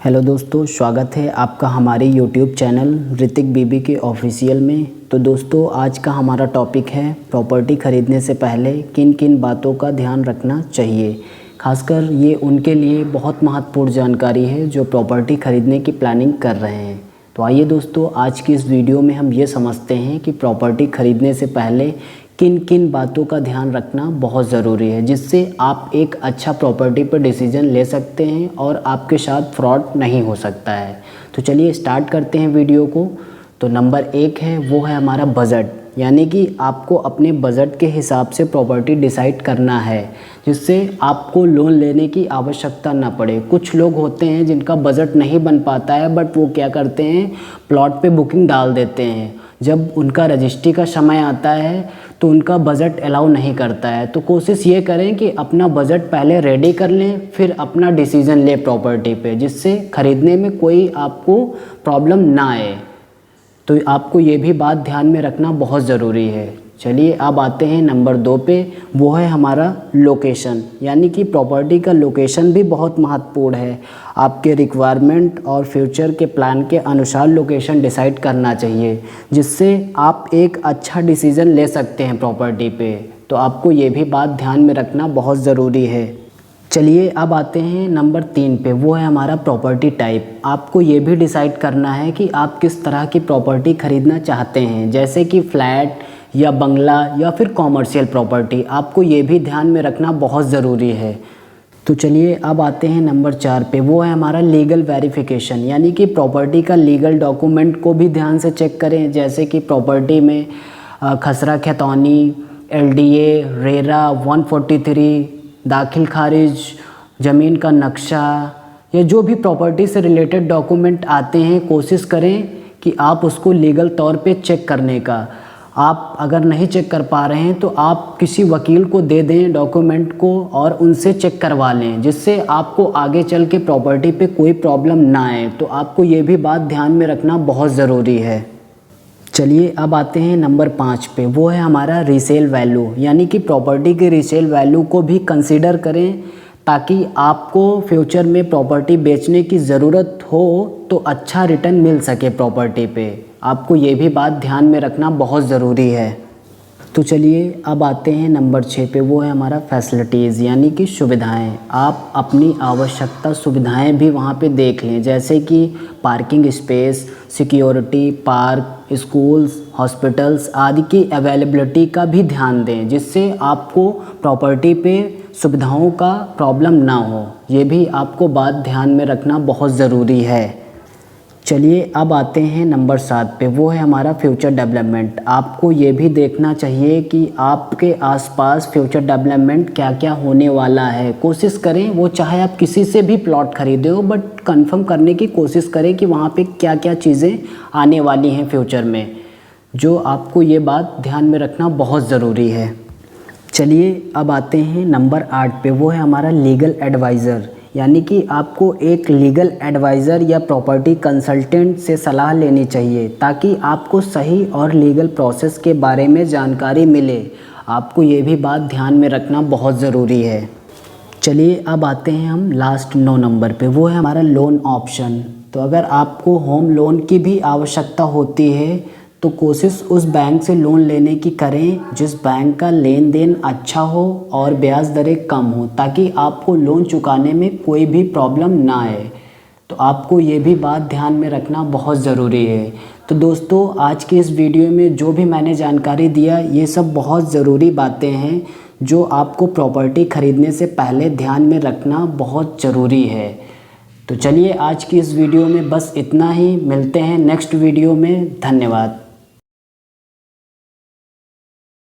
Hello दोस्तों, स्वागत है आपका हमारे यूट्यूब चैनल ऋतिक बीबी के ऑफिशियल में। तो दोस्तों, आज का हमारा टॉपिक है प्रॉपर्टी ख़रीदने से पहले किन किन बातों का ध्यान रखना चाहिए। खासकर ये उनके लिए बहुत महत्वपूर्ण जानकारी है जो प्रॉपर्टी ख़रीदने की प्लानिंग कर रहे हैं। तो आइए दोस्तों, आज की इस वीडियो में हम ये समझते हैं कि प्रॉपर्टी ख़रीदने से पहले किन किन बातों का ध्यान रखना बहुत ज़रूरी है, जिससे आप एक अच्छा प्रॉपर्टी पर डिसीजन ले सकते हैं और आपके साथ फ्रॉड नहीं हो सकता है। तो चलिए स्टार्ट करते हैं वीडियो को। तो नंबर 1 है, वो है हमारा बजट, यानी कि आपको अपने बजट के हिसाब से प्रॉपर्टी डिसाइड करना है, जिससे आपको लोन लेने की आवश्यकता ना पड़े। कुछ लोग होते हैं जिनका बजट नहीं बन पाता है, बट वो क्या करते हैं, प्लॉट पे बुकिंग डाल देते हैं। जब उनका रजिस्ट्री का समय आता है तो उनका बजट अलाउ नहीं करता है। तो कोशिश ये करें कि अपना बजट पहले रेडी कर लें, फिर अपना डिसीज़न लें प्रॉपर्टी पे, जिससे ख़रीदने में कोई आपको प्रॉब्लम ना आए। तो आपको ये भी बात ध्यान में रखना बहुत ज़रूरी है। चलिए अब आते हैं नंबर 2 पे, वो है हमारा लोकेशन, यानी कि प्रॉपर्टी का लोकेशन भी बहुत महत्वपूर्ण है। आपके रिक्वायरमेंट और फ्यूचर के प्लान के अनुसार लोकेशन डिसाइड करना चाहिए, जिससे आप एक अच्छा डिसीज़न ले सकते हैं प्रॉपर्टी पे। तो आपको ये भी बात ध्यान में रखना बहुत ज़रूरी है। चलिए अब आते हैं नंबर 3 पे, वो है हमारा प्रॉपर्टी टाइप। आपको ये भी डिसाइड करना है कि आप किस तरह की प्रॉपर्टी ख़रीदना चाहते हैं, जैसे कि फ्लैट या बंगला या फिर कॉमर्शियल प्रॉपर्टी। आपको ये भी ध्यान में रखना बहुत ज़रूरी है। तो चलिए अब आते हैं नंबर 4 पे, वो है हमारा लीगल वेरिफिकेशन, यानी कि प्रॉपर्टी का लीगल डॉक्यूमेंट को भी ध्यान से चेक करें, जैसे कि प्रॉपर्टी में खसरा खैतानी, LDA, रेरा 143, दाखिल खारिज, ज़मीन का नक्शा, या जो भी प्रॉपर्टी से रिलेटेड डॉक्यूमेंट आते हैं, कोशिश करें कि आप उसको लीगल तौर पे चेक करने का। आप अगर नहीं चेक कर पा रहे हैं तो आप किसी वकील को दे दें डॉक्यूमेंट को और उनसे चेक करवा लें, जिससे आपको आगे चल के प्रॉपर्टी पे कोई प्रॉब्लम ना आए। तो आपको ये भी बात ध्यान में रखना बहुत ज़रूरी है। चलिए अब आते हैं नंबर 5 पे, वो है हमारा रीसेल वैल्यू, यानी कि प्रॉपर्टी के रीसेल वैल्यू को भी कंसीडर करें, ताकि आपको फ्यूचर में प्रॉपर्टी बेचने की ज़रूरत हो तो अच्छा रिटर्न मिल सके प्रॉपर्टी पे। आपको ये भी बात ध्यान में रखना बहुत ज़रूरी है। तो चलिए अब आते हैं नंबर 6 पे, वो है हमारा फैसिलिटीज़, यानी कि सुविधाएं। आप अपनी आवश्यकता सुविधाएं भी वहाँ पे देख लें, जैसे कि parking space, security, park, schools, hospitals आदि की अवेलेबिलिटी का भी ध्यान दें, जिससे आपको प्रॉपर्टी पे सुविधाओं का प्रॉब्लम ना हो। ये भी आपको बात ध्यान में रखना बहुत ज़रूरी है। चलिए अब आते हैं नंबर 7 पे, वो है हमारा फ्यूचर डेवलपमेंट। आपको ये भी देखना चाहिए कि आपके आसपास फ्यूचर डेवलपमेंट क्या क्या होने वाला है। कोशिश करें, वो चाहे आप किसी से भी प्लॉट खरीदे हो, बट कंफर्म करने की कोशिश करें कि वहाँ पे क्या क्या चीज़ें आने वाली हैं फ्यूचर में, जो आपको ये बात ध्यान में रखना बहुत ज़रूरी है। चलिए अब आते हैं नंबर 8 पे, वो है हमारा लीगल एडवाइज़र, यानी कि आपको एक लीगल एडवाइज़र या प्रॉपर्टी कंसल्टेंट से सलाह लेनी चाहिए, ताकि आपको सही और लीगल प्रोसेस के बारे में जानकारी मिले। आपको ये भी बात ध्यान में रखना बहुत ज़रूरी है। चलिए अब आते हैं हम लास्ट 9 नंबर पे, वो है हमारा लोन ऑप्शन। तो अगर आपको होम लोन की भी आवश्यकता होती है तो कोशिश उस बैंक से लोन लेने की करें जिस बैंक का लेन देन अच्छा हो और ब्याज दरें कम हो, ताकि आपको लोन चुकाने में कोई भी प्रॉब्लम ना आए। तो आपको ये भी बात ध्यान में रखना बहुत ज़रूरी है। तो दोस्तों, आज की इस वीडियो में जो भी मैंने जानकारी दिया, ये सब बहुत ज़रूरी बातें हैं जो आपको प्रॉपर्टी ख़रीदने से पहले ध्यान में रखना बहुत ज़रूरी है। तो चलिए आज की इस वीडियो में बस इतना ही। मिलते हैं नेक्स्ट वीडियो में। धन्यवाद।